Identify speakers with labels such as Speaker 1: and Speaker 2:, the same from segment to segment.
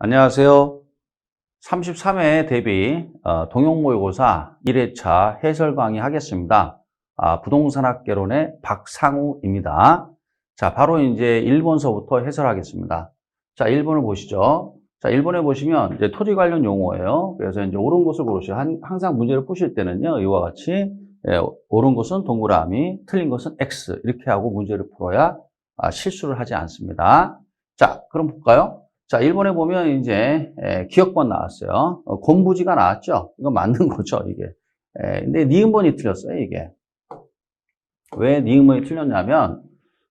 Speaker 1: 안녕하세요. 33회 대비 동형모의고사 1회차 해설 강의 하겠습니다. 부동산학개론의 박상우입니다. 자, 바로 이제 1번서부터 해설하겠습니다. 자, 1번을 보시죠. 자, 1번에 보시면 이제 토지 관련 용어예요. 그래서 이제 옳은 것을 고르시오. 항상 문제를 푸실 때는요, 이와 같이 옳은 것은 동그라미, 틀린 것은 X 이렇게 하고 문제를 풀어야 실수를 하지 않습니다. 자, 그럼 볼까요? 자, 1번에 보면 이제 기역번 나왔어요. 곤부지가 나왔죠? 이거 맞는 거죠, 이게. 근데 니은번이 틀렸어요, 이게. 왜 니은번이 틀렸냐면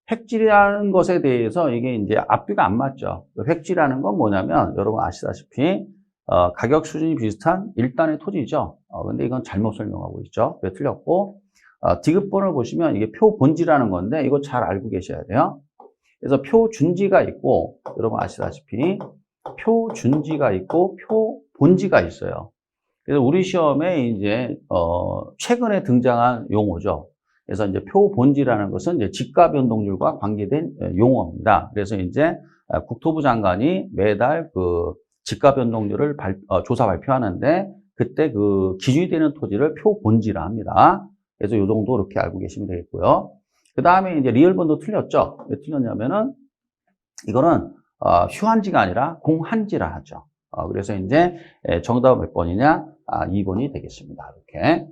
Speaker 1: 획지라는 것에 대해서 이게 이제 앞뒤가 안 맞죠. 획지라는 건 뭐냐면 여러분 아시다시피 가격 수준이 비슷한 1단의 토지죠. 근데 이건 잘못 설명하고 있죠. 왜 틀렸고 디귿번을 보시면 이게 표본지라는 건데 이거 잘 알고 계셔야 돼요. 그래서 표준지가 있고 여러분 아시다시피 표준지가 있고 표본지가 있어요. 그래서 우리 시험에 이제 최근에 등장한 용어죠. 그래서 이제 표본지라는 것은 이제 지가 변동률과 관계된 용어입니다. 그래서 이제 국토부 장관이 매달 그 지가 변동률을 조사 발표하는데 그때 그 기준이 되는 토지를 표본지라 합니다. 그래서 이 정도 이렇게 알고 계시면 되겠고요. 그 다음에 이제 리얼번도 틀렸죠. 왜 틀렸냐면은 이거는 휴한지가 아니라 공한지라 하죠. 그래서 이제 정답은 몇 번이냐? 2번이 되겠습니다. 이렇게.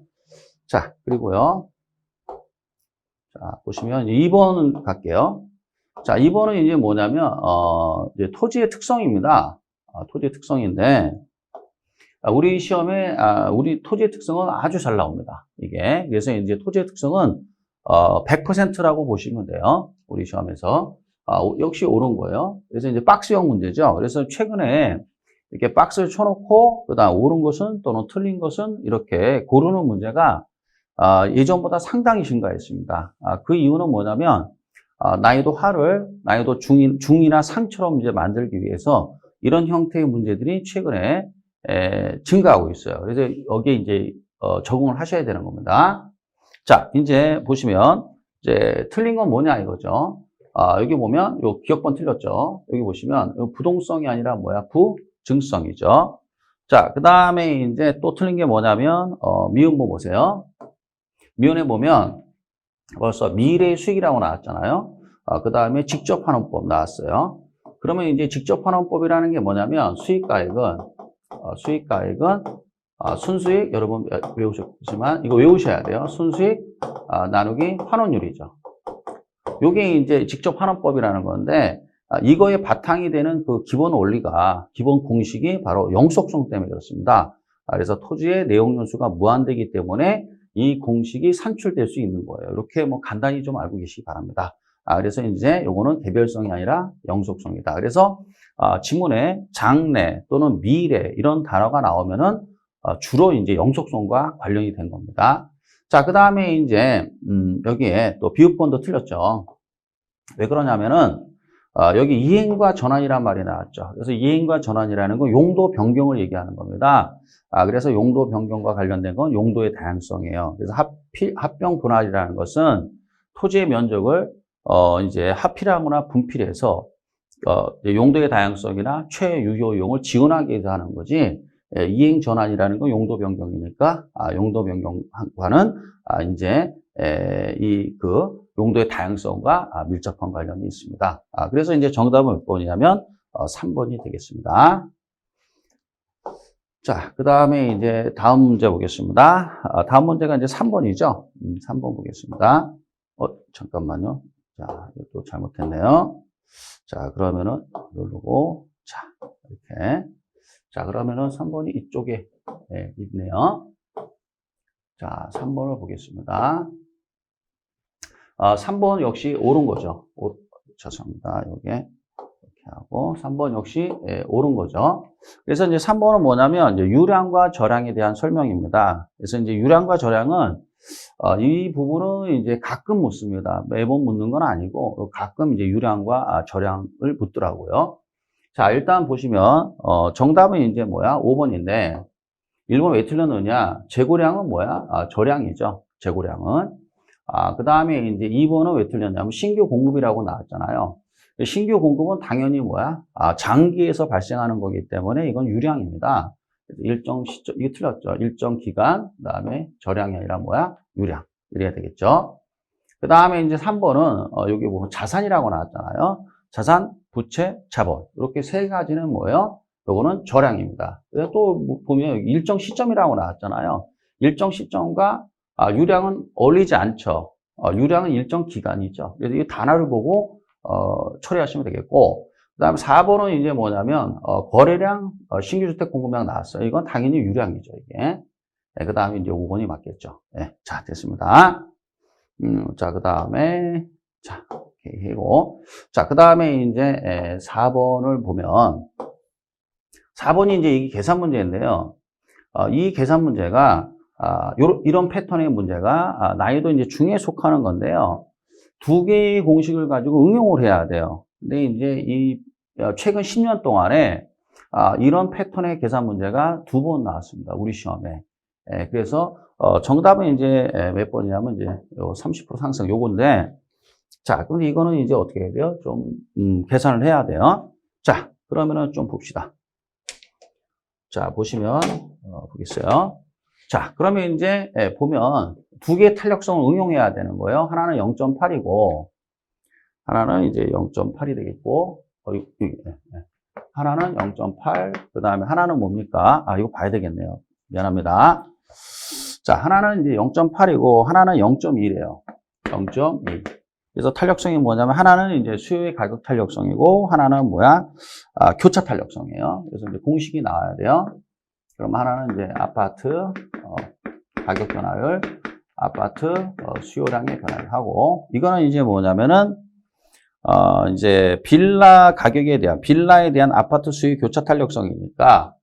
Speaker 1: 자, 그리고요. 자, 보시면 2번 갈게요. 자, 2번은 이제 뭐냐면 이제 토지의 특성입니다. 토지의 특성인데 우리 시험에 우리 토지의 특성은 아주 잘 나옵니다. 이게. 그래서 이제 토지의 특성은 100%라고 보시면 돼요. 우리 시험에서. 역시 옳은 거예요. 그래서 이제 박스형 문제죠. 그래서 최근에 이렇게 박스를 쳐놓고, 그 다음 옳은 것은 또는 틀린 것은 이렇게 고르는 문제가 예전보다 상당히 증가했습니다. 그 이유는 뭐냐면, 난이도 하를 난이도 중이나 상처럼 이제 만들기 위해서 이런 형태의 문제들이 최근에 증가하고 있어요. 그래서 여기에 이제 적응을 하셔야 되는 겁니다. 자, 이제 보시면, 이제 틀린 건 뭐냐 이거죠. 여기 보면, 요 기역번 틀렸죠. 여기 보시면, 요 부동성이 아니라 뭐야? 부증성이죠. 자, 그 다음에 이제 또 틀린 게 뭐냐면, 미음보 보세요. 미음에 보면, 벌써 미래 수익이라고 나왔잖아요. 그 다음에 직접환원법 나왔어요. 그러면 이제 직접환원법이라는 게 뭐냐면, 수익가액은 순수익, 여러분 외우셨지만, 이거 외우셔야 돼요. 순수익 나누기 환원율이죠. 요게 이제 직접 환원법이라는 건데, 이거의 바탕이 되는 그 기본 원리가, 기본 공식이 바로 영속성 때문에 그렇습니다. 그래서 토지의 내용 연수가 무한되기 때문에 이 공식이 산출될 수 있는 거예요. 이렇게 뭐 간단히 좀 알고 계시기 바랍니다. 그래서 이제 요거는 개별성이 아니라 영속성이다. 그래서 지문에 장래 또는 미래 이런 단어가 나오면은 주로 이제 영속성과 관련이 된 겁니다. 자, 그 다음에 이제, 여기에 또 비읍번도 틀렸죠. 왜 그러냐면은, 여기 이행과 전환이란 말이 나왔죠. 그래서 이행과 전환이라는 건 용도 변경을 얘기하는 겁니다. 그래서 용도 변경과 관련된 건 용도의 다양성이에요. 그래서 합병 분할이라는 것은 토지의 면적을, 이제 합필하거나 분필해서, 용도의 다양성이나 최유효용을 지원하기 위해서 하는 거지, 이행 전환이라는 건 용도 변경이니까 용도 변경과는 이제 이 그 용도의 다양성과 밀접한 관련이 있습니다. 그래서 이제 정답은 몇 번이냐면 3번이 되겠습니다. 자, 그 다음에 이제 다음 문제 보겠습니다. 다음 문제가 이제 3번이죠. 3번 보겠습니다. 잠깐만요. 자, 이것도 잘못했네요. 자, 그러면은 누르고 자, 이렇게. 자, 그러면은 3번이 이쪽에 있네요. 자, 3번을 보겠습니다. 3번 역시 옳은 거죠. 죄송합니다. 요게 이렇게 하고 3번 역시 옳은 거죠. 그래서 이제 3번은 뭐냐면 이제 유량과 저량에 대한 설명입니다. 그래서 이제 유량과 저량은 이 부분은 이제 가끔 묻습니다. 매번 묻는 건 아니고 가끔 이제 유량과 저량을 묻더라고요. 자, 일단 보시면, 정답은 이제 뭐야? 5번인데, 1번 왜 틀렸느냐? 재고량은 뭐야? 저량이죠. 재고량은. 그 다음에 이제 2번은 왜 틀렸냐면, 신규 공급이라고 나왔잖아요. 신규 공급은 당연히 뭐야? 장기에서 발생하는 거기 때문에 이건 유량입니다. 일정 시점, 이거 틀렸죠? 일정 기간, 그 다음에 저량이 아니라 뭐야? 유량. 이래야 되겠죠? 그 다음에 이제 3번은, 여기 뭐 자산이라고 나왔잖아요. 자산, 부채, 자본. 이렇게 세 가지는 뭐예요? 요거는 저량입니다. 또 보면 일정 시점이라고 나왔잖아요. 일정 시점과 유량은 어울리지 않죠. 유량은 일정 기간이죠. 그래서 이 단어를 보고 처리하시면 되겠고, 그 다음에 4번은 이제 뭐냐면 거래량, 신규주택 공급량 나왔어요. 이건 당연히 유량이죠, 이게. 네, 그 다음에 이제 5번이 맞겠죠. 네, 자, 됐습니다. 자, 그 다음에, 자, 이렇게 하고. 자, 그 다음에 이제 4번을 보면, 4번이 이제 이게 계산 문제인데요. 이 계산 문제가, 이런 패턴의 문제가, 난이도 이제 중에 속하는 건데요. 두 개의 공식을 가지고 응용을 해야 돼요. 근데 이제 최근 10년 동안에, 이런 패턴의 계산 문제가 2번 나왔습니다. 우리 시험에. 그래서, 정답은 이제 몇 번이냐면 이제 30% 상승 요건데, 자, 근데 이거는 이제 어떻게 해야 돼요? 좀, 계산을 해야 돼요. 자, 그러면은 좀 봅시다. 자, 보시면, 보겠어요. 자, 그러면 이제, 보면, 두 개의 탄력성을 응용해야 되는 거예요. 하나는 0.8이고, 하나는 이제 0.8이 되겠고, 하나는 0.8, 그 다음에 하나는 뭡니까? 이거 봐야 되겠네요. 미안합니다. 자, 하나는 이제 0.8이고, 하나는 0.2래요. 0.2. 그래서 탄력성이 뭐냐면, 하나는 이제 수요의 가격 탄력성이고, 하나는 뭐야? 교차 탄력성이에요. 그래서 이제 공식이 나와야 돼요. 그럼 하나는 이제 아파트, 가격 변화율, 아파트, 수요량의 변화를 하고, 이거는 이제 뭐냐면은, 이제 빌라 가격에 대한, 빌라에 대한 아파트 수요 교차 탄력성이니까,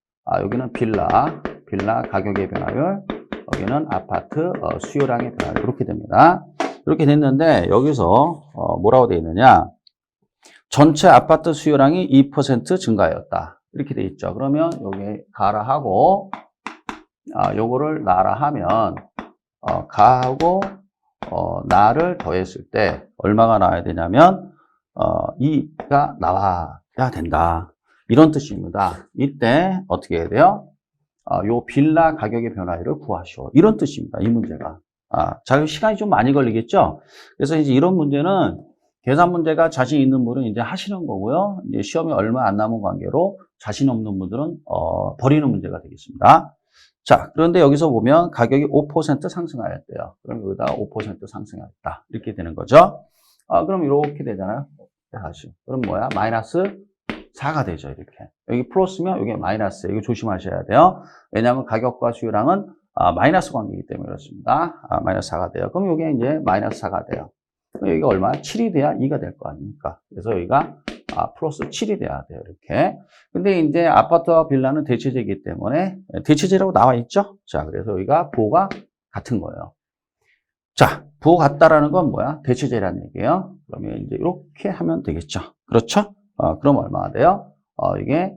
Speaker 1: 여기는 빌라 가격의 변화율, 여기는 아파트 수요량의 변화율, 이렇게 됩니다. 이렇게 됐는데, 여기서, 뭐라고 되어 있느냐. 전체 아파트 수요량이 2% 증가하였다. 이렇게 돼 있죠. 그러면 여기 가라 하고, 요거를 나라 하면, 가하고, 나를 더했을 때, 얼마가 나와야 되냐면, 2가 나와야 된다. 이런 뜻입니다. 이때 어떻게 해야 돼요? 요 빌라 가격의 변화율을 구하시오. 이런 뜻입니다. 이 문제가. 자, 시간이 좀 많이 걸리겠죠? 그래서 이제 이런 문제는 계산 문제가 자신 있는 분은 이제 하시는 거고요. 이제 시험이 얼마 안 남은 관계로 자신 없는 분들은 버리는 문제가 되겠습니다. 자, 그런데 여기서 보면 가격이 5% 상승하였대요. 그럼 여기다 5% 상승하였다. 이렇게 되는 거죠. 그럼 이렇게 되잖아요. 다시. 그럼 뭐야? 마이너스 4가 되죠, 이렇게. 여기 플러스면 여기 마이너스예요. 이거 조심하셔야 돼요. 왜냐하면 가격과 수요량은 마이너스 관계이기 때문에 그렇습니다. 마이너스 4가 돼요. 그럼 여기 이제 마이너스 4가 돼요. 그럼 여기가 얼마야? 7이 돼야 2가 될 거 아닙니까? 그래서 여기가 플러스 7이 돼야 돼요, 이렇게. 근데 이제 아파트와 빌라는 대체제이기 때문에 대체제라고 나와 있죠? 자, 그래서 여기가 부호가 같은 거예요. 자, 부호 같다라는 건 뭐야? 대체제라는 얘기예요. 그러면 이제 이렇게 하면 되겠죠. 그렇죠? 그럼 얼마가 돼요? 이게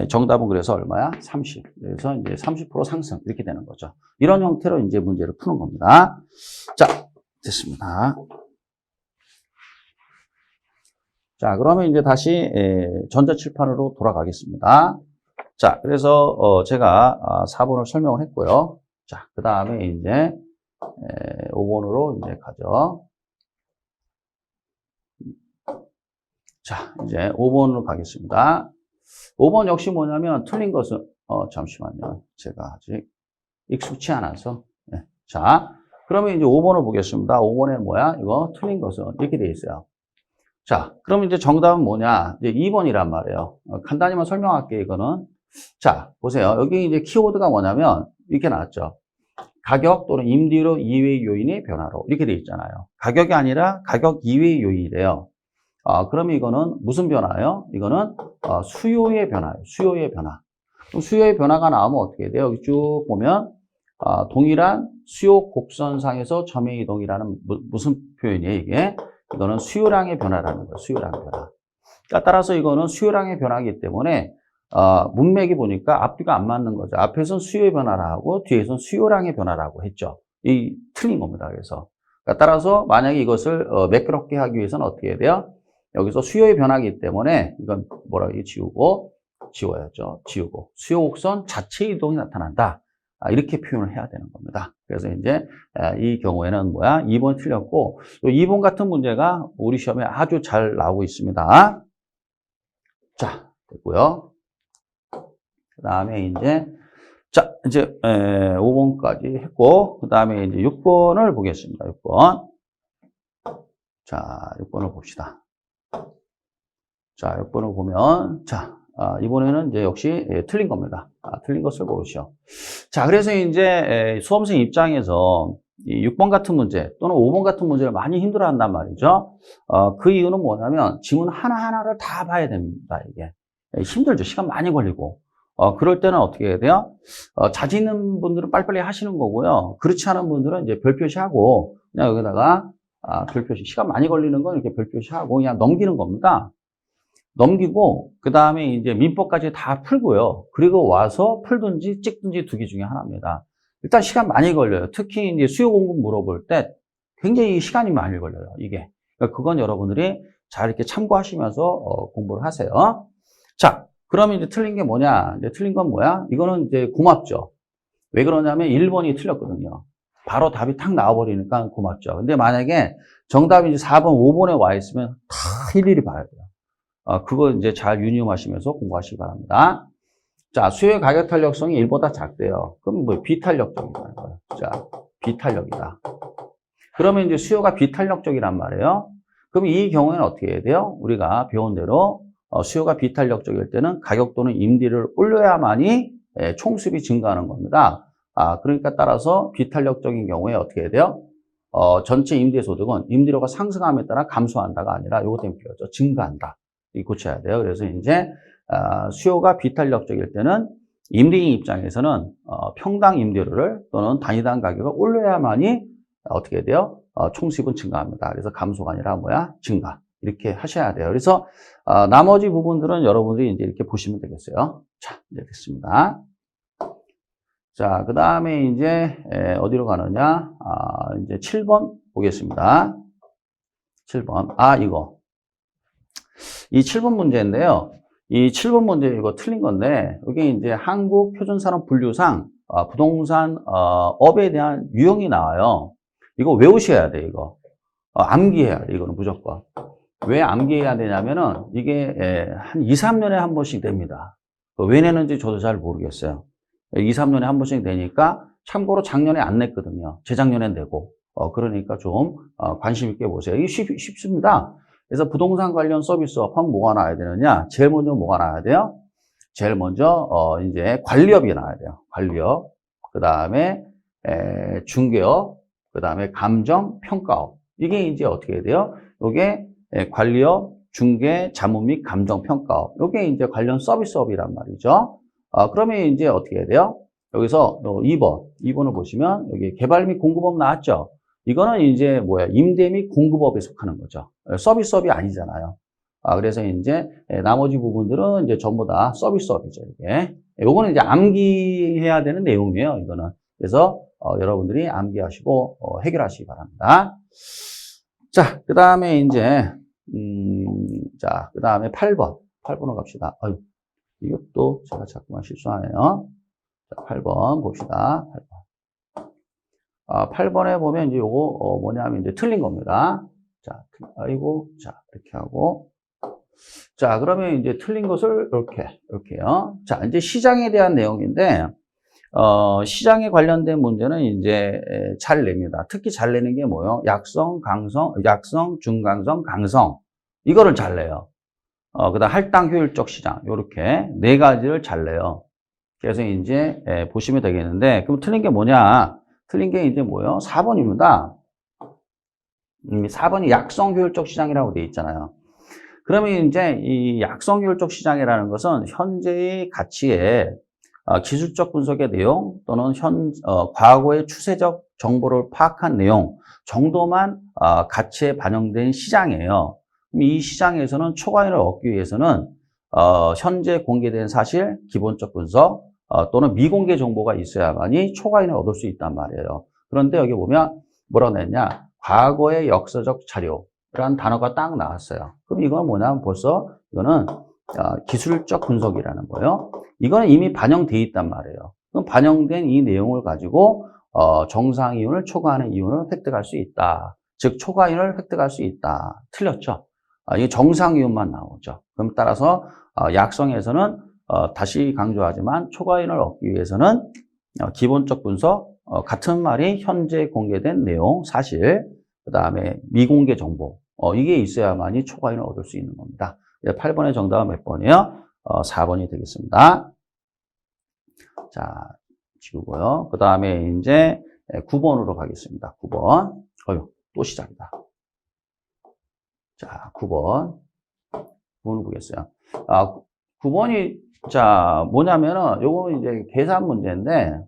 Speaker 1: 정답은 그래서 얼마야? 30. 그래서 이제 30% 상승 이렇게 되는 거죠. 이런 형태로 이제 문제를 푸는 겁니다. 자, 됐습니다. 자, 그러면 이제 다시 전자칠판으로 돌아가겠습니다. 자, 그래서 제가 4번을 설명을 했고요. 자, 그 다음에 이제 5번으로 이제 가죠. 자, 이제 5번으로 가겠습니다. 5번 역시 뭐냐면 틀린 것은 잠시만요. 제가 아직 익숙치 않아서. 네. 자, 그러면 이제 5번을 보겠습니다. 5번에 뭐야? 이거 틀린 것은 이렇게 돼 있어요. 자, 그럼 이제 정답은 뭐냐? 이제 2번이란 말이에요. 간단히만 설명할게요, 이거는. 자, 보세요. 여기 이제 키워드가 뭐냐면 이렇게 나왔죠. 가격 또는 임대료 이외의 요인의 변화로 이렇게 돼 있잖아요. 가격이 아니라 가격 이외의 요인이래요. 그러면 이거는 무슨 변화예요? 이거는 수요의 변화예요. 수요의 변화. 그럼 수요의 변화가 나오면 어떻게 돼요? 여기 쭉 보면 동일한 수요 곡선상에서 점의 이동이라는 무슨 표현이에요, 이게? 이거는 수요량의 변화라는 거예요. 수요량의 변화. 그러니까 따라서 이거는 수요량의 변화이기 때문에 문맥이 보니까 앞뒤가 안 맞는 거죠. 앞에서는 수요의 변화라고 뒤에서는 수요량의 변화라고 했죠. 이 틀린 겁니다. 그래서 그러니까 따라서 만약에 이것을 매끄럽게 하기 위해서는 어떻게 해야 돼요? 여기서 수요의 변화이기 때문에 이건 뭐라고 지우고 지워야죠. 지우고 수요 곡선 자체 이동이 나타난다. 이렇게 표현을 해야 되는 겁니다. 그래서 이제 이 경우에는 뭐야? 2번 틀렸고 2번 같은 문제가 우리 시험에 아주 잘 나오고 있습니다. 자, 됐고요. 그 다음에 이제 5번까지 했고, 그 다음에 이제 6번을 보겠습니다. 6번. 자, 6번을 봅시다. 자, 6번을 보면, 이번에는 이제 역시 틀린 겁니다. 틀린 것을 고르시오. 자, 그래서 이제 수험생 입장에서 이 6번 같은 문제 또는 5번 같은 문제를 많이 힘들어 한단 말이죠. 그 이유는 뭐냐면 지문 하나하나를 다 봐야 됩니다, 이게. 힘들죠. 시간 많이 걸리고. 그럴 때는 어떻게 해야 돼요? 자신 있는 분들은 빨리빨리 하시는 거고요. 그렇지 않은 분들은 이제 별 표시하고, 그냥 여기다가, 별 표시. 시간 많이 걸리는 건 이렇게 별 표시하고, 그냥 넘기는 겁니다. 넘기고, 그 다음에 이제 민법까지 다 풀고요. 그리고 와서 풀든지 찍든지 두 개 중에 하나입니다. 일단 시간 많이 걸려요. 특히 이제 수요 공급 물어볼 때 굉장히 시간이 많이 걸려요, 이게. 그러니까 그건 여러분들이 잘 이렇게 참고하시면서 공부를 하세요. 자, 그러면 이제 틀린 게 뭐냐? 이제 틀린 건 뭐야? 이거는 이제 고맙죠. 왜 그러냐면 1번이 틀렸거든요. 바로 답이 탁 나와버리니까 고맙죠. 근데 만약에 정답이 이제 4번, 5번에 와 있으면 다 일일이 봐야 돼요. 그거 이제 잘 유념하시면서 공부하시기 바랍니다. 자, 수요의 가격 탄력성이 1보다 작대요. 그럼 뭐 비탄력적이라는 거예요. 자, 비탄력이다. 그러면 이제 수요가 비탄력적이란 말이에요. 그럼 이 경우에는 어떻게 해야 돼요? 우리가 배운 대로 수요가 비탄력적일 때는 가격 또는 임대를 올려야만이 총수입이 증가하는 겁니다. 그러니까 따라서 비탄력적인 경우에 어떻게 해야 돼요? 전체 임대소득은 임대료가 상승함에 따라 감소한다가 아니라 요거 때문에 필요하죠. 증가한다. 이 고쳐야 돼요. 그래서 이제 수요가 비탄력적일 때는 임대인 입장에서는 평당 임대료를 또는 단위당 가격을 올려야만이 어떻게 해야 돼요? 총수입은 증가합니다. 그래서 감소가 아니라 뭐야? 증가. 이렇게 하셔야 돼요. 그래서 나머지 부분들은 여러분들이 이제 이렇게 보시면 되겠어요. 자, 이제 됐습니다. 자, 그 다음에 이제 어디로 가느냐? 이제 7번 보겠습니다. 7번. 이거. 이 7번 문제인데요. 이 7번 문제 이거 틀린 건데, 여기 이제 한국표준산업분류상 부동산 업에 대한 유형이 나와요. 이거 외우셔야 돼, 이거. 암기해야 돼, 이거는 무조건. 왜 암기해야 되냐면은 이게 한 2, 3년에 한 번씩 됩니다. 왜 내는지 저도 잘 모르겠어요. 2, 3년에 한 번씩 되니까 참고로 작년에 안 냈거든요. 재작년에 내고. 그러니까 좀 관심 있게 보세요. 이게 쉽습니다. 그래서 부동산 관련 서비스업 하면 뭐가 나와야 되느냐? 제일 먼저 뭐가 나와야 돼요? 제일 먼저 이제 관리업이 나와야 돼요. 관리업. 그 다음에 중개업. 그 다음에 감정, 평가업. 이게 이제 어떻게 해야 돼요? 이게 관리업, 중개, 자문 및 감정, 평가업. 이게 이제 관련 서비스업이란 말이죠. 그러면 이제 어떻게 해야 돼요? 여기서 2번을 보시면 여기 개발 및 공급업 나왔죠? 이거는 이제 뭐야? 임대 및 공급업에 속하는 거죠. 서비스업이 아니잖아요. 그래서 이제 나머지 부분들은 이제 전부 다 서비스업이죠, 이게. 요거는 이제 암기해야 되는 내용이에요, 이거는. 그래서 여러분들이 암기하시고 해결하시기 바랍니다. 자, 그 다음에 이제 자, 그 다음에 8번으로 갑시다. 이것도 제가 자꾸만 실수하네요. 자, 8번 봅시다. 8번. 8번에 보면 이제 요거 뭐냐면 이제 틀린 겁니다. 자, 자, 이렇게 하고. 자, 그러면 이제 틀린 것을 이렇게요. 자, 이제 시장에 대한 내용인데, 시장에 관련된 문제는 이제 잘 냅니다. 특히 잘 내는 게 뭐예요? 약성, 중강성, 강성. 이거를 잘 내요. 그 다음 할당 효율적 시장. 요렇게 네 가지를 잘 내요. 그래서 이제 보시면 되겠는데, 그럼 틀린 게 뭐냐? 틀린 게 이제 뭐예요? 4번입니다. 4번이 약성 효율적 시장이라고 되어 있잖아요. 그러면 이제 이 약성 효율적 시장이라는 것은 현재의 가치에 기술적 분석의 내용 또는 과거의 추세적 정보를 파악한 내용 정도만 가치에 반영된 시장이에요. 이 시장에서는 초과이익을 얻기 위해서는 현재 공개된 사실, 기본적 분석 또는 미공개 정보가 있어야만이 초과이익을 얻을 수 있단 말이에요. 그런데 여기 보면 뭐라고 냈냐? 과거의 역사적 자료, 라는 단어가 딱 나왔어요. 그럼 이건 뭐냐면 벌써 이거는 기술적 분석이라는 거예요. 이거는 이미 반영돼 있단 말이에요. 그럼 반영된 이 내용을 가지고 정상이윤을 초과하는 이윤을 획득할 수 있다. 즉 초과이윤을 획득할 수 있다. 틀렸죠? 이게 정상이윤만 나오죠. 그럼 따라서 약성에서는 다시 강조하지만 초과이윤을 얻기 위해서는 기본적 분석, 같은 말이 현재 공개된 내용, 사실, 그 다음에 미공개 정보, 이게 있어야만이 초과이윤을 얻을 수 있는 겁니다. 8번의 정답은 몇 번이에요? 4번이 되겠습니다. 자, 지우고요. 그 다음에 이제 9번으로 가겠습니다. 9번. 또 시작이다. 자, 9번. 9번을 보겠어요. 9번이, 자, 뭐냐면은, 요거는 이제 계산 문제인데,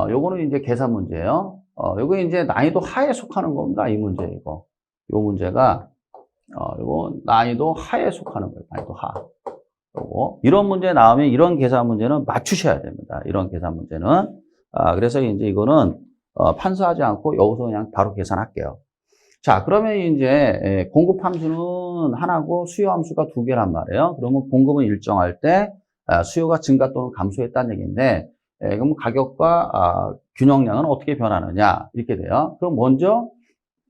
Speaker 1: 요거는 이제 계산 문제예요. 요거 이제 난이도 하에 속하는 겁니다. 이 문제, 이거. 요 문제가, 요거 난이도 하에 속하는 거예요. 난이도 하. 요거. 이런 문제 나오면 이런 계산 문제는 맞추셔야 됩니다. 이런 계산 문제는. 그래서 이제 이거는, 판수하지 않고 여기서 그냥 바로 계산할게요. 자, 그러면 이제 공급 함수는 하나고 수요 함수가 두 개란 말이에요. 그러면 공급은 일정할 때 수요가 증가 또는 감소했다는 얘기인데, 그럼 가격과 균형량은 어떻게 변하느냐 이렇게 돼요. 그럼 먼저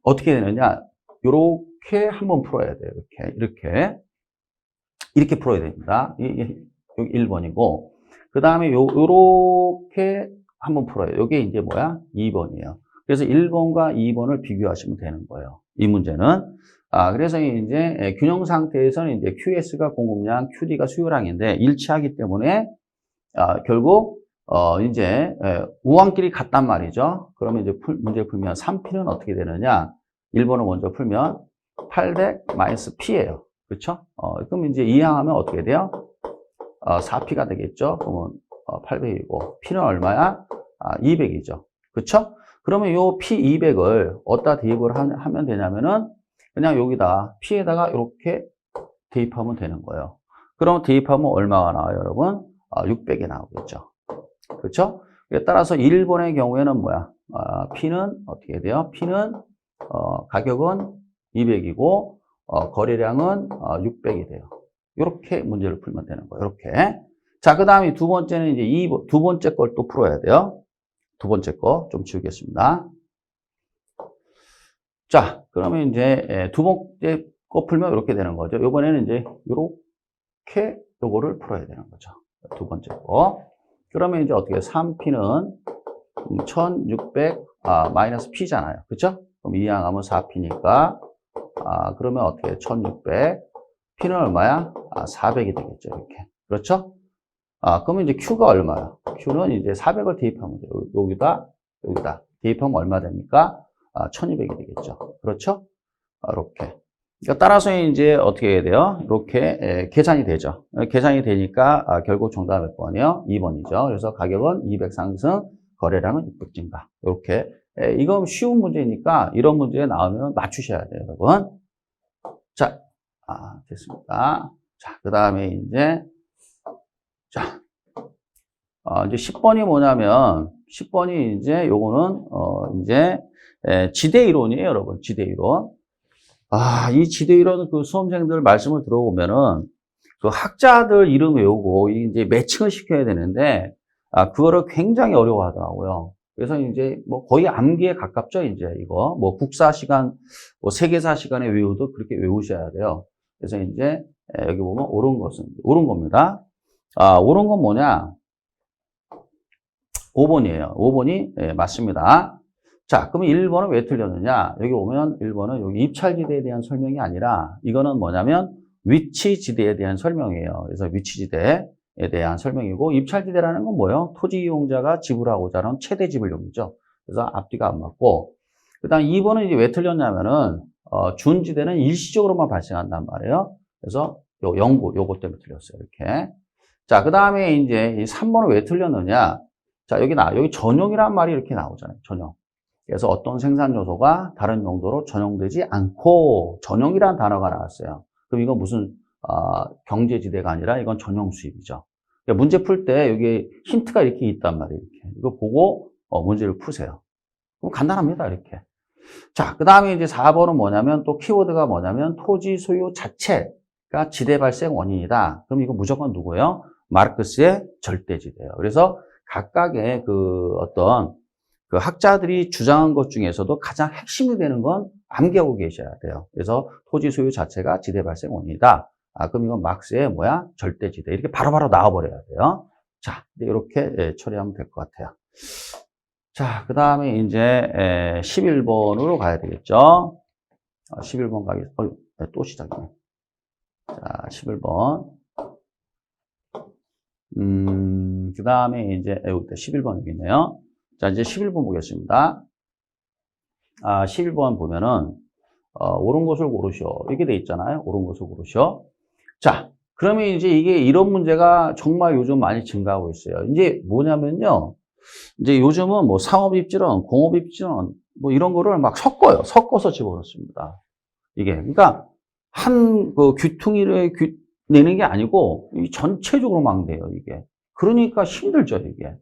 Speaker 1: 어떻게 되느냐? 이렇게 한번 풀어야 돼요. 이렇게 풀어야 됩니다. 여기 1번이고, 그 다음에 요렇게 한번 풀어요. 이게 이제 뭐야? 2번이에요. 그래서 1번과 2번을 비교하시면 되는 거예요. 이 문제는. 그래서 이제 균형 상태에서는 이제 QS가 공급량, QD가 수요량인데 일치하기 때문에 결국 이제 우한끼리 같단 말이죠. 그러면 이제 문제 풀면 3P는 어떻게 되느냐? 1번을 먼저 풀면 800-P예요. 그렇죠? 그럼 이제 이항하면 어떻게 돼요? 4P가 되겠죠. 그러면 800이고 P는 얼마야? 200이죠. 그렇죠? 그러면 요 P200을 어디다 대입을 하면 되냐면은 그냥 여기다 P에다가 이렇게 대입하면 되는 거예요. 그럼 대입하면 얼마가 나와요, 여러분? 600이 나오겠죠. 그렇죠? 따라서 1번의 경우에는 뭐야? P는 어떻게 돼요? P는 가격은 200이고 거래량은 600이 돼요. 이렇게 문제를 풀면 되는 거예요. 이렇게. 자, 그 다음에 두 번째는 이제 두 번째 걸 또 풀어야 돼요. 두 번째 거 좀 지우겠습니다. 자, 그러면 이제 두 번째 거 풀면 이렇게 되는 거죠. 이번에는 이제 이렇게 요거를 풀어야 되는 거죠. 두 번째 거. 그러면 이제 어떻게 3P는 1600 마이너스 P잖아요. 그렇죠? 그럼 이항하면 4P니까 그러면 어떻게 1600 P는 얼마야? 400이 되겠죠. 이렇게. 그렇죠? 그러면 이제 Q가 얼마야? Q는 이제 400을 대입하면 돼요. 여기다 대입하면 얼마 됩니까? 1200이 되겠죠. 그렇죠? 이렇게. 그러니까 따라서 이제 어떻게 해야 돼요? 이렇게 계산이 되죠. 계산이 되니까 결국 정답 몇 번이요? 2번이죠. 그래서 가격은 200 상승, 거래량은 600 증가. 이렇게. 이건 쉬운 문제니까 이런 문제 나오면 맞추셔야 돼요, 여러분. 자, 됐습니다. 자, 그 다음에 이제 자, 이제 10번이 뭐냐면, 10번이 이제 요거는, 이제, 지대 이론이에요, 여러분. 지대 이론. 이 지대 이론 그 수험생들 말씀을 들어보면은, 그 학자들 이름 외우고, 이제 매칭을 시켜야 되는데, 그거를 굉장히 어려워 하더라고요. 그래서 이제 뭐 거의 암기에 가깝죠, 이제 이거. 뭐 국사 시간, 뭐 세계사 시간에 외우도 그렇게 외우셔야 돼요. 그래서 이제, 여기 보면 옳은 겁니다. 옳은 건 뭐냐? 5번이에요. 5번이 맞습니다. 자, 그럼 1번은 왜 틀렸느냐? 여기 오면 1번은 여기 입찰지대에 대한 설명이 아니라 이거는 뭐냐면 위치지대에 대한 설명이에요. 그래서 위치지대에 대한 설명이고 입찰지대라는 건 뭐예요? 토지 이용자가 지불하고자 하는 최대 지불용이죠. 그래서 앞뒤가 안 맞고 그 다음 2번은 이제 왜 틀렸냐면은 준지대는 일시적으로만 발생한단 말이에요. 그래서 요거 때문에 틀렸어요. 이렇게. 자, 그 다음에 이제 3번은 왜 틀렸느냐? 자, 여기 전용이란 말이 이렇게 나오잖아요. 전용. 그래서 어떤 생산 요소가 다른 용도로 전용되지 않고 전용이라는 단어가 나왔어요. 그럼 이건 무슨 경제지대가 아니라 이건 전용 수입이죠. 그러니까 문제 풀 때 여기 힌트가 이렇게 있단 말이에요. 이렇게. 이거 보고 문제를 푸세요. 그럼 간단합니다. 이렇게. 자, 그 다음에 이제 4번은 뭐냐면 또 키워드가 뭐냐면 토지 소유 자체가 지대 발생 원인이다. 그럼 이거 무조건 누구예요? 마르크스의 절대지대예요. 그래서 각각의 그 어떤 그 학자들이 주장한 것 중에서도 가장 핵심이 되는 건 암기하고 계셔야 돼요. 그래서 토지 소유 자체가 지대 발생 원인이다. 그럼 이건 마르크스의 뭐야? 절대지대. 이렇게 바로바로 나와버려야 돼요. 자, 이렇게 처리하면 될 것 같아요. 자, 그 다음에 이제 11번으로 가야 되겠죠. 11번 가겠습니다. 또 시작이네. 자, 11번. 그 다음에 이제, 여기 11번 여기 있네요. 자, 이제 11번 보겠습니다. 11번 보면은, 옳은 것을 고르시오. 이렇게 돼 있잖아요. 옳은 것을 고르시오. 자, 그러면 이제 이게 이런 문제가 정말 요즘 많이 증가하고 있어요. 이제 뭐냐면요. 이제 요즘은 뭐 상업입지론, 공업입지론, 뭐 이런 거를 막 섞어요. 섞어서 집어넣습니다. 이게. 그러니까 한 그 귀퉁이를 내는 게 아니고 전체적으로 막 내요, 이게. 그러니까 힘들죠, 이게.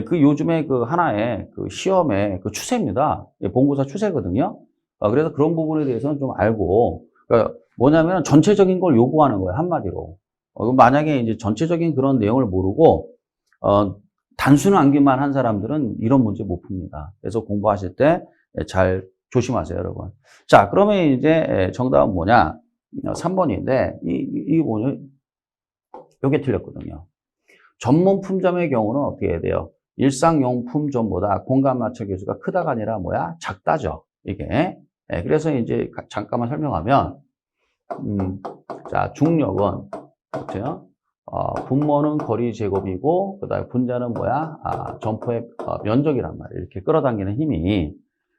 Speaker 1: 그 요즘에 그 하나의 그 시험의 그 추세입니다. 본고사 추세거든요. 그래서 그런 부분에 대해서는 좀 알고, 그러니까 뭐냐면 전체적인 걸 요구하는 거예요, 한마디로. 만약에 이제 전체적인 그런 내용을 모르고, 단순 암기만 한 사람들은 이런 문제 못 풉니다. 그래서 공부하실 때 잘 조심하세요, 여러분. 자, 그러면 이제 정답은 뭐냐? 3번인데, 이게 뭐냐? 이게 틀렸거든요. 전문 품점의 경우는 어떻게 해야 돼요? 일상용품점보다 공간 맞춰 개수가 크다가 아니라 뭐야? 작다죠. 이게. 그래서 이제 잠깐만 설명하면, 자, 중력은, 그렇죠? 분모는 거리 제곱이고, 그 다음에 분자는 뭐야? 점포의 면적이란 말이에요. 이렇게 끌어당기는 힘이.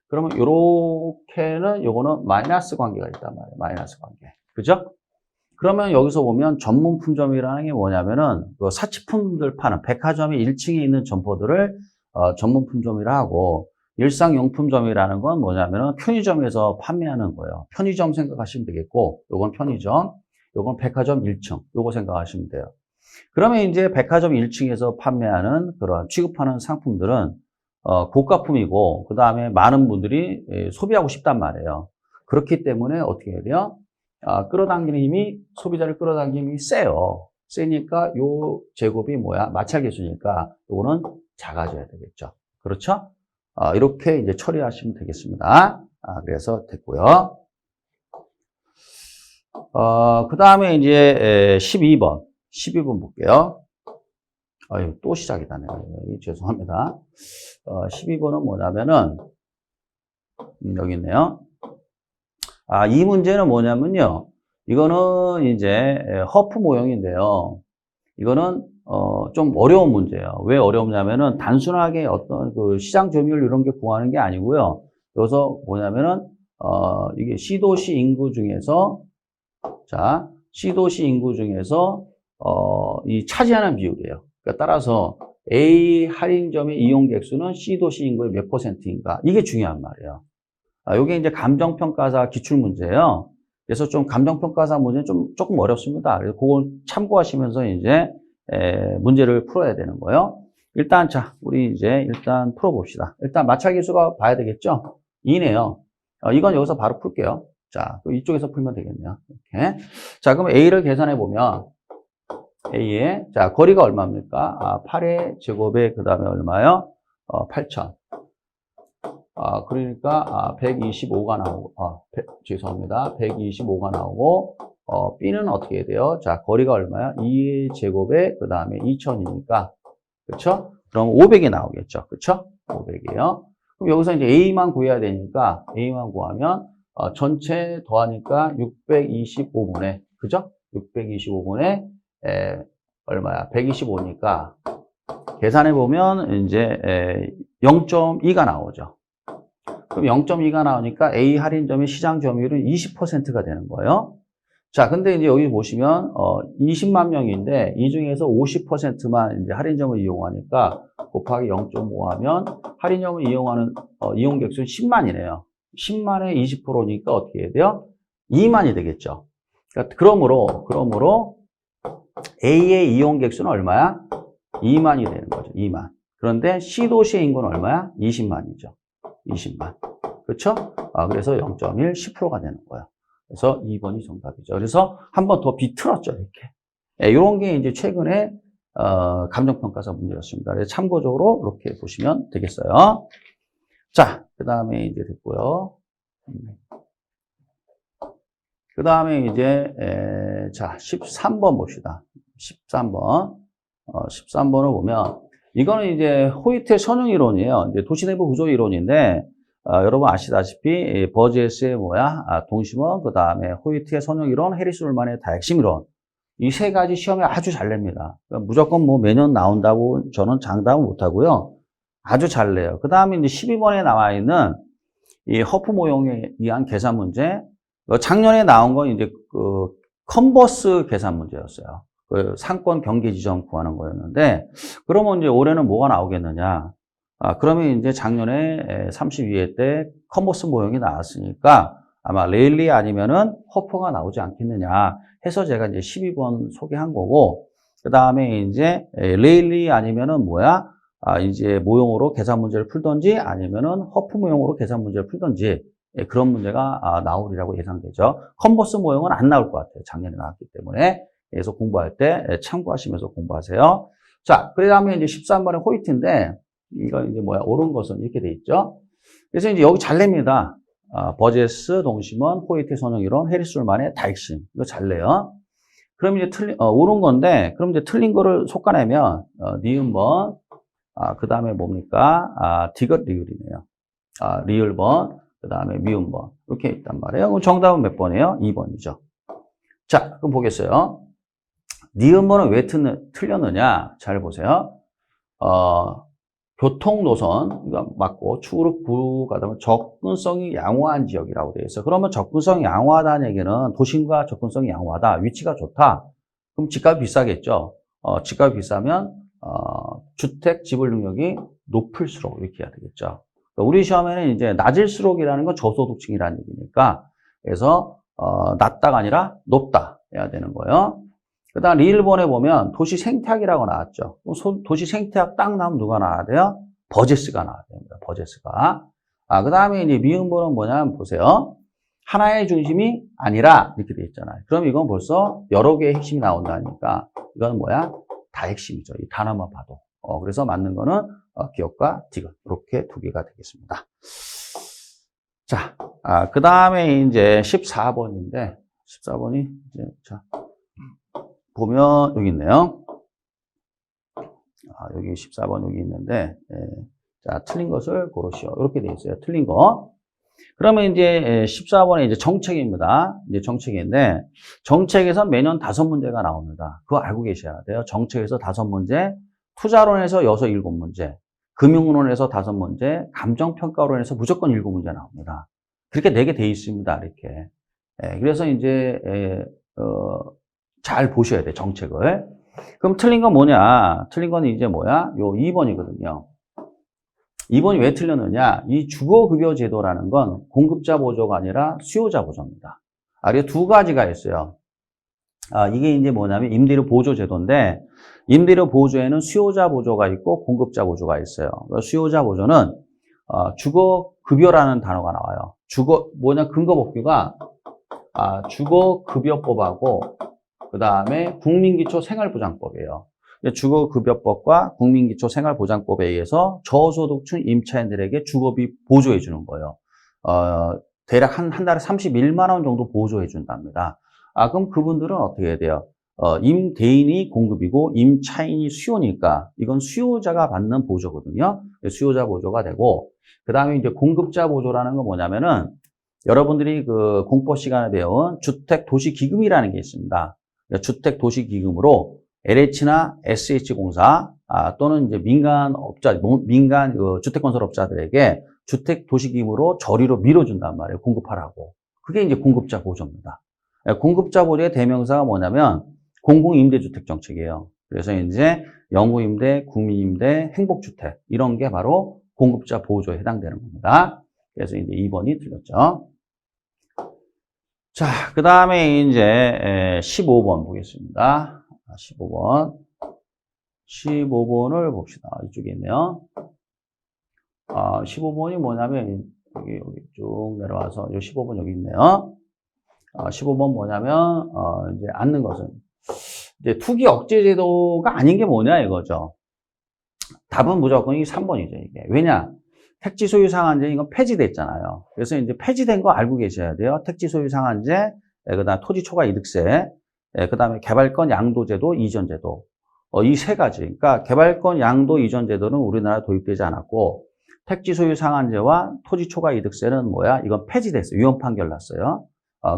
Speaker 1: 그러면 요렇게는, 요거는 마이너스 관계가 있단 말이에요. 마이너스 관계. 그죠? 그러면 여기서 보면 전문 품점이라는 게 뭐냐면은, 그 사치품들 파는 백화점이 1층에 있는 점포들을 전문 품점이라 하고, 일상용품점이라는 건 뭐냐면은 편의점에서 판매하는 거예요. 편의점 생각하시면 되겠고, 요건 편의점, 요건 백화점 1층, 요거 생각하시면 돼요. 그러면 이제 백화점 1층에서 판매하는 그런 취급하는 상품들은 고가품이고, 그 다음에 많은 분들이 소비하고 싶단 말이에요. 그렇기 때문에 어떻게 해야 돼요? 끌어당기는 힘이, 소비자를 끌어당기는 힘이 세요. 세니까 요 제곱이 뭐야? 마찰계수니까 요거는 작아져야 되겠죠. 그렇죠? 이렇게 이제 처리하시면 되겠습니다. 그래서 됐고요. 그 다음에 이제 12번. 12번 볼게요. 또 시작이다. 죄송합니다. 12번은 뭐냐면은, 여기 있네요. 이 문제는 뭐냐면요. 이거는 이제 허프 모형인데요. 이거는 좀 어려운 문제예요. 왜 어렵냐면은 단순하게 어떤 그 시장 점유율 이런 게 구하는 게 아니고요. 여기서 뭐냐면은 이게 C도시 인구 중에서, 자, C도시 인구 중에서 이 차지하는 비율이에요. 그러니까 따라서 A 할인점의 이용객 수는 C도시 인구의 몇 %인가? 이게 중요한 말이에요. 이게 이제 감정평가사 기출문제예요. 그래서 좀 감정평가사 문제는 조금 어렵습니다. 그래서 그걸 참고하시면서 이제 문제를 풀어야 되는 거예요. 일단 자, 우리 이제 일단 풀어봅시다. 일단 마찰계수가 봐야 되겠죠? 2네요. 이건 여기서 바로 풀게요. 자, 이쪽에서 풀면 되겠네요. 이렇게. 자, 그럼 A를 계산해 보면 A의 자 거리가 얼마입니까? 8의 제곱에 그 다음에 얼마요? 8,000. 그러니까 125가 나오고 죄송합니다. 125가 나오고 B는 어떻게 해야 돼요? 자, 거리가 얼마야? 2의 제곱에 그 다음에 2,000이니까 그렇죠? 그럼 500이 나오겠죠. 그렇죠? 500이에요. 그럼 여기서 이제 A만 구해야 되니까 A만 구하면 전체 더하니까 625분의 그죠? 625분의 얼마야? 125니까 계산해 보면 이제 0.2가 나오죠. 그럼 0.2가 나오니까 A 할인점의 시장 점유율은 20%가 되는 거예요. 자, 근데 이제 여기 보시면 20만 명인데 이 중에서 50%만 이제 할인점을 이용하니까 곱하기 0.5 하면 할인점을 이용하는 이용객 수는 10만이네요. 10만에 20%니까 어떻게 해야 돼요? 2만이 되겠죠. 그러니까 그러므로 A의 이용객 수는 얼마야? 2만이 되는 거죠. 2만. 그런데 C도시의 인구는 얼마야? 20만이죠. 20만. 그렇죠? 그래서 0.1, 10%가 되는 거예요. 그래서 2번이 정답이죠. 그래서 한 번 더 비틀었죠, 이렇게. 이런 게 이제 최근에 감정평가사 문제였습니다. 그래서 참고적으로 이렇게 보시면 되겠어요. 자, 그 다음에 이제 됐고요. 그 다음에 이제 자 13번 봅시다. 13번. 13번을 보면 이거는 이제 호이트의 선형 이론이에요. 이제 도시내부 구조 이론인데 여러분 아시다시피 버제스의 동심원, 그 다음에 호이트의 선형 이론, 해리스 울만의 다핵심 이론. 이 세 가지 시험에 아주 잘 냅니다. 그러니까 무조건 뭐 매년 나온다고 저는 장담은 못하고요. 아주 잘 내요. 그 다음에 이제 12번에 나와 있는 이 허프 모형에 의한 계산 문제. 작년에 나온 건 이제 그 컨버스 계산 문제였어요. 그 상권 경계 지점 구하는 거였는데, 그러면 이제 올해는 뭐가 나오겠느냐? 그러면 이제 작년에 32회 때 컨버스 모형이 나왔으니까 아마 레일리 아니면은 허퍼가 나오지 않겠느냐 해서 제가 이제 12번 소개한 거고, 그 다음에 이제 레일리 아니면은 이제 모형으로 계산 문제를 풀던지 아니면은 허프 모형으로 계산 문제를 풀던지 그런 문제가 나오리라고 예상되죠. 컨버스 모형은 안 나올 것 같아요. 작년에 나왔기 때문에. 그래서 공부할 때 참고하시면서 공부하세요. 자, 그 다음에 이제 13번의 호이트인데, 이거 이제 옳은 것은 이렇게 돼 있죠. 그래서 이제 여기 잘 냅니다. 버제스, 동심원, 호이트 선형 이론, 해리스 울만의 다핵심. 이거 잘 내요. 그럼 이제 옳은 건데, 그럼 이제 틀린 거를 솎아내면, 니은번, 그 다음에 뭡니까? 디귿 리을이네요. 리을번, 그 다음에 미음번. 이렇게 있단 말이에요. 그럼 정답은 몇 번이에요? 2번이죠. 자, 그럼 보겠어요. 니은번은 왜 틀렸느냐? 잘 보세요. 교통 노선, 이거 맞고, 축으로 구가 되면 접근성이 양호한 지역이라고 되어 있어요. 그러면 접근성이 양호하다는 얘기는 도심과 접근성이 양호하다, 위치가 좋다. 그럼 집값이 비싸겠죠. 집값이 비싸면, 주택 지불 능력이 높을수록 이렇게 해야 되겠죠. 그러니까 우리 시험에는 이제 낮을수록이라는 건 저소득층이라는 얘기니까, 그래서, 낮다가 아니라 높다 해야 되는 거예요. 그 다음 리을번에 보면 도시 생태학이라고 나왔죠. 도시 생태학 딱 나오면 누가 나와야 돼요? 버제스가 나와야 됩니다. 버제스가. 그 다음에 이제 미음번은 뭐냐면 보세요. 하나의 중심이 아니라 이렇게 돼 있잖아요. 그럼 이건 벌써 여러 개의 핵심이 나온다니까 이건 다 핵심이죠. 이 단어만 봐도. 그래서 맞는 거는 기억과 디귿 이렇게 두 개가 되겠습니다. 자, 그 다음에 이제 14번인데 14번이 이제 자. 보면 여기 있네요. 여기 14번 여기 있는데 자 틀린 것을 고르시오. 이렇게 돼 있어요. 틀린 거. 그러면 이제 14번에 이제 정책입니다. 이제 정책인데 정책에서 매년 5문제가 나옵니다. 그거 알고 계셔야 돼요. 정책에서 5문제, 투자론에서 6, 7문제, 금융론에서 5문제, 감정평가론에서 무조건 7문제 나옵니다. 그렇게 4개 돼 있습니다. 이렇게. 그래서 이제 잘 보셔야 돼, 정책을. 그럼 틀린 건 뭐냐? 틀린 건 이제 요 2번이거든요. 2번이 왜 틀렸느냐? 이 주거급여 제도라는 건 공급자 보조가 아니라 수요자 보조입니다. 그래서 두 가지가 있어요. 이게 이제 뭐냐면 임대료 보조 제도인데, 임대료 보조에는 수요자 보조가 있고 공급자 보조가 있어요. 수요자 보조는, 주거급여라는 단어가 나와요. 근거법규가, 주거급여법하고, 그 다음에 국민기초생활보장법이에요. 주거급여법과 국민기초생활보장법에 의해서 저소득층 임차인들에게 주거비 보조해 주는 거예요. 대략 한 달에 31만 원 정도 보조해 준답니다. 그럼 그분들은 어떻게 해야 돼요? 임대인이 공급이고 임차인이 수요니까 이건 수요자가 받는 보조거든요. 수요자 보조가 되고, 그 다음에 이제 공급자 보조라는 건 뭐냐면은 여러분들이 그 공법 시간에 배운 주택도시기금이라는 게 있습니다. 주택도시기금으로 LH나 SH공사 또는 이제 민간 주택건설업자들에게 주택도시기금으로 저리로 밀어준단 말이에요. 공급하라고. 그게 이제 공급자 보조입니다. 공급자 보조의 대명사가 뭐냐면 공공임대주택 정책이에요. 그래서 이제 영구임대, 국민임대, 행복주택 이런 게 바로 공급자 보조에 해당되는 겁니다. 그래서 이제 2번이 틀렸죠. 자, 그 다음에 이제 15번 보겠습니다. 15번을 봅시다. 이쪽에 있네요. 15번이 뭐냐면 여기 쭉 내려와서 요 15번 여기 있네요. 15번 뭐냐면, 이제 앉는 것은. 이제 투기 억제 제도가 아닌 게 뭐냐 이거죠. 답은 무조건 이 3번이죠, 이게. 왜냐? 택지 소유 상한제 이건 폐지됐잖아요. 그래서 이제 폐지된 거 알고 계셔야 돼요. 택지 소유 상한제, 그다음 토지 초과 이득세, 그다음에 개발권 양도제도, 이전제도. 이 세 가지. 그러니까 개발권 양도 이전제도는 우리나라에 도입되지 않았고, 택지 소유 상한제와 토지 초과 이득세는 뭐야? 이건 폐지됐어요. 위헌 판결 났어요.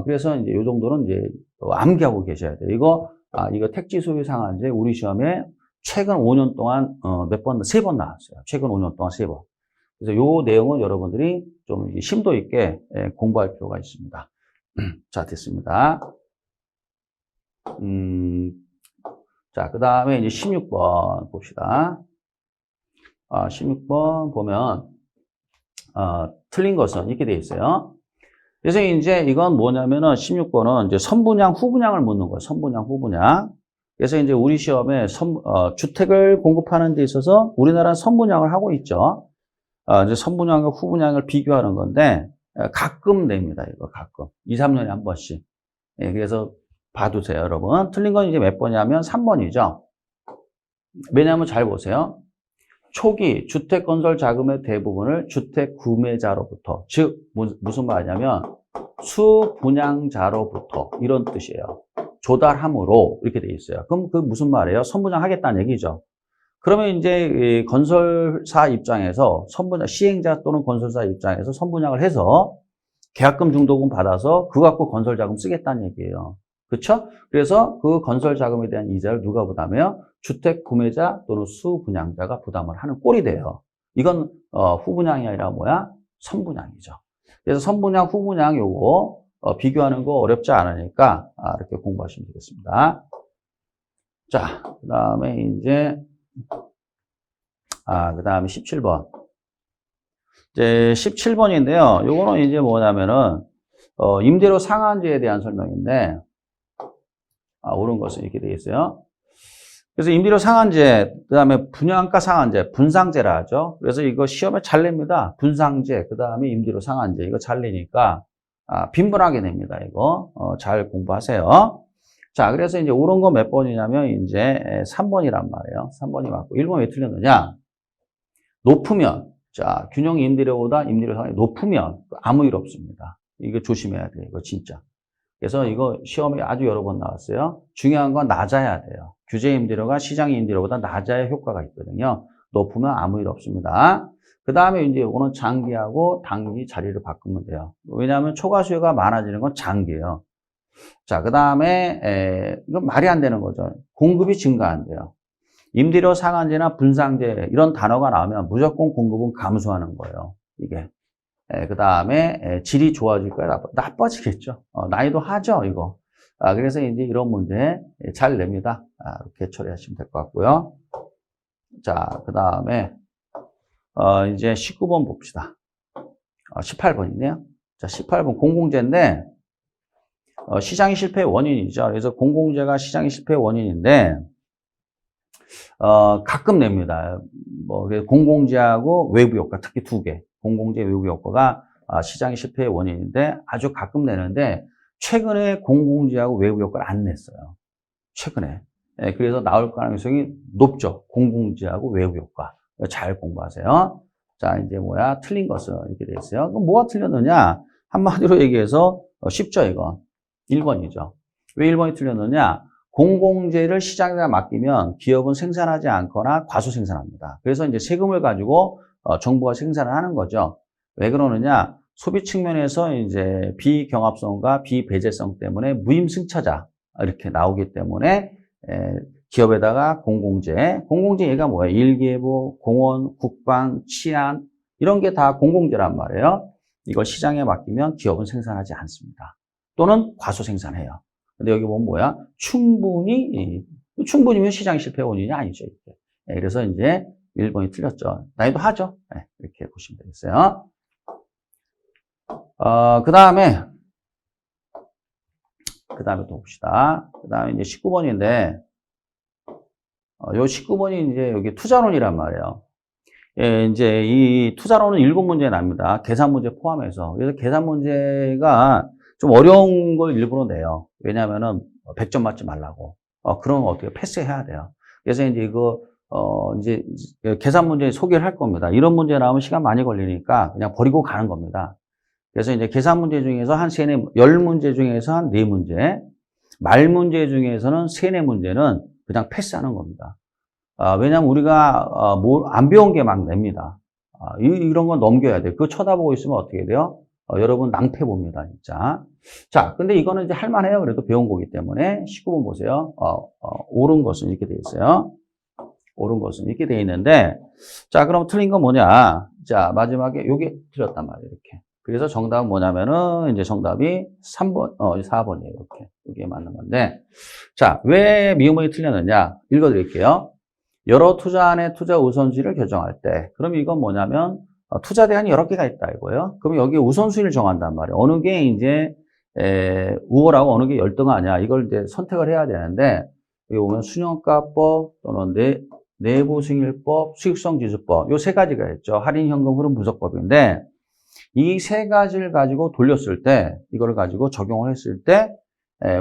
Speaker 1: 그래서 이제 이 정도는 이제 암기하고 계셔야 돼요. 이거 택지 소유 상한제 우리 시험에 최근 5년 동안 몇 번, 3번 나왔어요. 최근 5년 동안 3번. 그래서 이 내용은 여러분들이 좀 심도 있게 공부할 필요가 있습니다. 자, 됐습니다. 자, 그 다음에 이제 16번 봅시다. 16번 보면, 틀린 것은 이렇게 되어 있어요. 그래서 이제 이건 뭐냐면은 16번은 이제 선분양, 후분양을 묻는 거예요. 선분양, 후분양. 그래서 이제 우리 시험에 주택을 공급하는 데 있어서 우리나라는 선분양을 하고 있죠. 이제 선분양과 후분양을 비교하는 건데, 가끔 냅니다, 이거 가끔. 2, 3년에 한 번씩. 예, 그래서 봐두세요, 여러분. 틀린 건 이제 몇 번이냐면 3번이죠. 왜냐하면 잘 보세요. 초기 주택 건설 자금의 대부분을 주택 구매자로부터, 즉, 무슨 말이냐면, 수분양자로부터, 이런 뜻이에요. 조달함으로, 이렇게 돼 있어요. 그럼 그 무슨 말이에요? 선분양 하겠다는 얘기죠. 그러면 이제 건설사 입장에서 시행자 또는 건설사 입장에서 선분양을 해서 계약금 중도금 받아서 그거 갖고 건설 자금 쓰겠다는 얘기예요. 그렇죠? 그래서 그 건설 자금에 대한 이자를 누가 부담해요? 주택 구매자 또는 수분양자가 부담을 하는 꼴이 돼요. 이건 후분양이 아니라 뭐야? 선분양이죠. 그래서 선분양, 후분양 요거 비교하는 거 어렵지 않으니까 이렇게 공부하시면 되겠습니다. 자, 그 다음에 이제 그 다음에 17번. 이제 17번인데요. 요거는 이제 뭐냐면은, 임대료 상한제에 대한 설명인데, 옳은 것은 이렇게 되어 있어요. 그래서 임대료 상한제, 그 다음에 분양가 상한제, 분상제라 하죠. 그래서 이거 시험에 잘 냅니다. 분상제, 그 다음에 임대료 상한제. 이거 잘 내니까, 빈번하게 냅니다. 이거. 잘 공부하세요. 자, 그래서 이제 옳은 거 몇 번이냐면, 이제 3번이란 말이에요. 3번이 맞고. 1번 왜 틀렸느냐? 높으면, 자, 균형 임대료보다 임대료 상한이 높으면 아무 일 없습니다. 이거 조심해야 돼요. 이거 진짜. 그래서 이거 시험에 아주 여러 번 나왔어요. 중요한 건 낮아야 돼요. 규제 임대료가 시장 임대료보다 낮아야 효과가 있거든요. 높으면 아무 일 없습니다. 그 다음에 이제 이거는 장기하고 단기 자리를 바꾸면 돼요. 왜냐하면 초과 수요가 많아지는 건 장기예요. 자, 그 다음에 이건 말이 안 되는 거죠. 공급이 증가한대요. 임대료 상한제나 분상제 이런 단어가 나오면 무조건 공급은 감소하는 거예요. 이게. 그 다음에 질이 좋아질까요? 나빠지겠죠. 난이도 하죠, 이거. 그래서 이제 이런 문제 잘 냅니다. 이렇게 처리하시면 될 것 같고요. 자, 그 다음에 이제 19번 봅시다. 18번이네요. 자, 18번 공공재인데 시장이 실패의 원인이죠. 그래서 공공재가 시장이 실패의 원인인데 가끔 냅니다. 뭐 공공재하고 외부 효과 특히 두 개. 공공재 외부 효과가 시장의 실패의 원인인데 아주 가끔 내는데 최근에 공공재하고 외부 효과를 안 냈어요. 최근에. 그래서 나올 가능성이 높죠. 공공재하고 외부 효과. 잘 공부하세요. 자, 이제 뭐야? 틀린 것은 이렇게 돼 있어요. 그럼 뭐가 틀렸느냐? 한마디로 얘기해서 쉽죠, 이건. 1번이죠. 왜 1번이 틀렸느냐? 공공재를 시장에다 맡기면 기업은 생산하지 않거나 과소 생산합니다. 그래서 이제 세금을 가지고 정부가 생산을 하는 거죠. 왜 그러느냐? 소비 측면에서 이제 비경합성과 비배제성 때문에 무임승차자 이렇게 나오기 때문에 기업에다가 공공재 얘가 뭐예요? 일기예보, 공원, 국방, 치안 이런 게 다 공공재란 말이에요. 이걸 시장에 맡기면 기업은 생산하지 않습니다. 또는 과소 생산해요. 근데 여기 보면 뭐야? 충분히면 시장 실패 원인이 아니죠. 이렇게. 그래서 이제 1번이 틀렸죠. 난이도 하죠. 이렇게 보시면 되겠어요. 그 다음에 또 봅시다. 그 다음에 이제 19번인데, 요 19번이 이제 여기 투자론이란 말이에요. 이제 이 투자로는 7문제 납니다. 계산 문제 포함해서. 그래서 계산 문제가 좀 어려운 걸 일부러 내요. 왜냐면은 100점 맞지 말라고. 그런 거 어떻게 패스해야 돼요. 그래서 이제 이거, 이제 계산 문제 소개를 할 겁니다. 이런 문제 나오면 시간 많이 걸리니까 그냥 버리고 가는 겁니다. 그래서 이제 계산 문제 중에서 한 10문제 중에서 한 4문제, 말 문제 중에서는 3, 4문제는 그냥 패스하는 겁니다. 왜냐면 우리가, 안 배운 게 막 냅니다. 이런 건 넘겨야 돼. 그거 쳐다보고 있으면 어떻게 돼요? 여러분 낭패 봅니다, 진짜. 자, 근데 이거는 이제 할만해요. 그래도 배운 거기 때문에. 19번 보세요. 옳은 것은 이렇게 돼 있어요. 옳은 것은 이렇게 돼 있는데, 자, 그럼 틀린 건 뭐냐? 자, 마지막에 요게 틀렸단 말이에요, 이렇게. 그래서 정답은 뭐냐면은, 이제 정답이 3번, 4번이에요, 이렇게. 이게 맞는 건데. 자, 왜 미음이 틀렸느냐? 읽어드릴게요. 여러 투자안의 투자 우선순위를 결정할 때, 그럼 이건 뭐냐면, 투자 대안이 여러 개가 있다 이거예요. 그럼 여기 우선순위를 정한단 말이에요. 어느 게 이제, 우월하고 어느 게 열등하냐. 이걸 이제 선택을 해야 되는데, 여기 보면 순영가법 또는 내부승일법, 수익성지수법, 요 3가지가 있죠. 할인현금 흐름 분석법인데, 이 3가지를 가지고 돌렸을 때, 이걸 가지고 적용을 했을 때,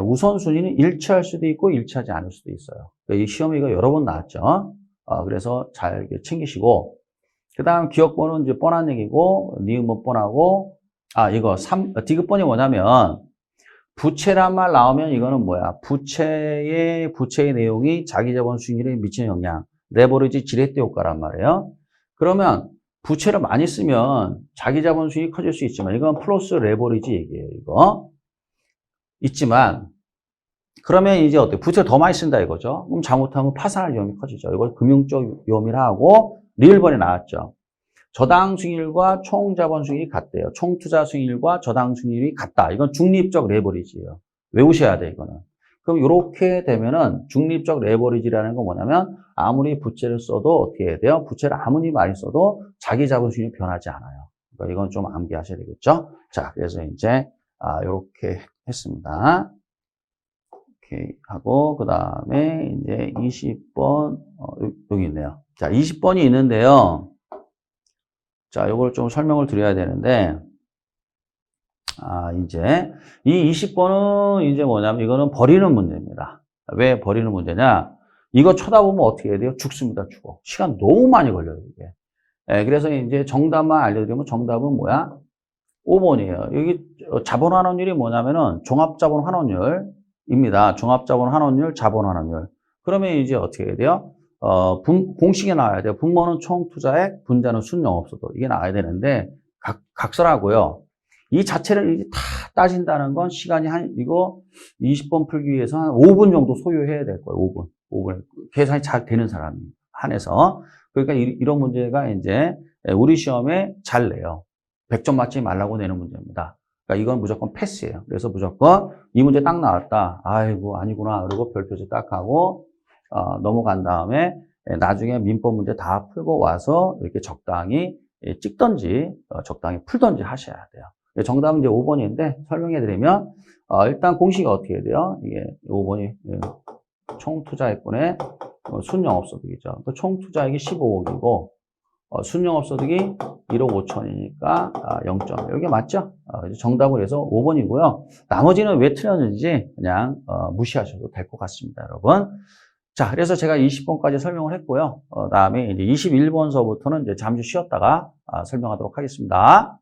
Speaker 1: 우선순위는 일치할 수도 있고 일치하지 않을 수도 있어요. 이 시험에 이거 여러 번 나왔죠. 그래서 잘 챙기시고, 그 다음 기억번은 이제 뻔한 얘기고, 니은은 뻔하고, 이거 디귿번이 뭐냐면, 부채란 말 나오면 이거는 뭐야? 부채의 내용이 자기자본 수익률에 미치는 영향, 레버리지 지렛대 효과란 말이에요. 그러면 부채를 많이 쓰면 자기자본 수익이 커질 수 있지만, 이건 플러스 레버리지 얘기예요, 이거. 있지만, 그러면 이제 어떻게? 부채를 더 많이 쓴다 이거죠. 그럼 잘못하면 파산할 위험이 커지죠. 이걸 금융적 위험이라 하고, 리을번에 나왔죠. 저당 수익률과 총 자본 수익률이 같대요. 총 투자 수익률과 저당 수익률이 같다. 이건 중립적 레버리지예요. 외우셔야 돼, 이거는. 그럼 이렇게 되면은 중립적 레버리지라는 건 뭐냐면 아무리 부채를 써도 어떻게 해야 돼요? 부채를 아무리 많이 써도 자기 자본 수익률이 변하지 않아요. 그러니까 이건 좀 암기하셔야 되겠죠? 자, 그래서 이제 이렇게 했습니다. 이렇게 하고 그다음에 이제 20번 여기 있네요. 자, 20번이 있는데요. 자, 요걸 좀 설명을 드려야 되는데, 이제, 이 20번은 이제 뭐냐면, 이거는 버리는 문제입니다. 왜 버리는 문제냐? 이거 쳐다보면 어떻게 해야 돼요? 죽습니다, 죽어. 시간 너무 많이 걸려요, 이게. 그래서 이제 정답만 알려드리면 정답은 뭐야? 5번이에요. 여기 자본 환원율이 뭐냐면은 종합자본 환원율입니다. 종합자본 환원율, 자본 환원율. 그러면 이제 어떻게 해야 돼요? 공식이 나와야 돼요. 분모는 총 투자액, 분자는 순영업소득. 이게 나와야 되는데, 각설하고요. 이 자체를 다 따진다는 건 시간이 이거 20번 풀기 위해서 한 5분 정도 소요해야 될 거예요. 5분. 계산이 잘 되는 사람이 한해서. 그러니까 이런 문제가 이제 우리 시험에 잘 내요. 100점 맞지 말라고 내는 문제입니다. 그러니까 이건 무조건 패스예요. 그래서 무조건 이 문제 딱 나왔다. 아이고, 아니구나. 그리고 별표지 딱 하고, 넘어간 다음에 나중에 민법 문제 다 풀고 와서 이렇게 적당히 찍던지 적당히 풀던지 하셔야 돼요. 정답은 이제 5번인데 설명해 드리면 일단 공식이 어떻게 해야 돼요? 이게 5번이 총 투자액분의 순영업소득이죠. 총 투자액이 15억이고 순영업소득이 1억 5천이니까 0점. 이게 맞죠? 정답을 해서 5번이고요. 나머지는 왜 틀렸는지 그냥 무시하셔도 될 것 같습니다, 여러분. 자, 그래서 제가 20번까지 설명을 했고요. 다음에 이제 21번서부터는 이제 잠시 쉬었다가 설명하도록 하겠습니다.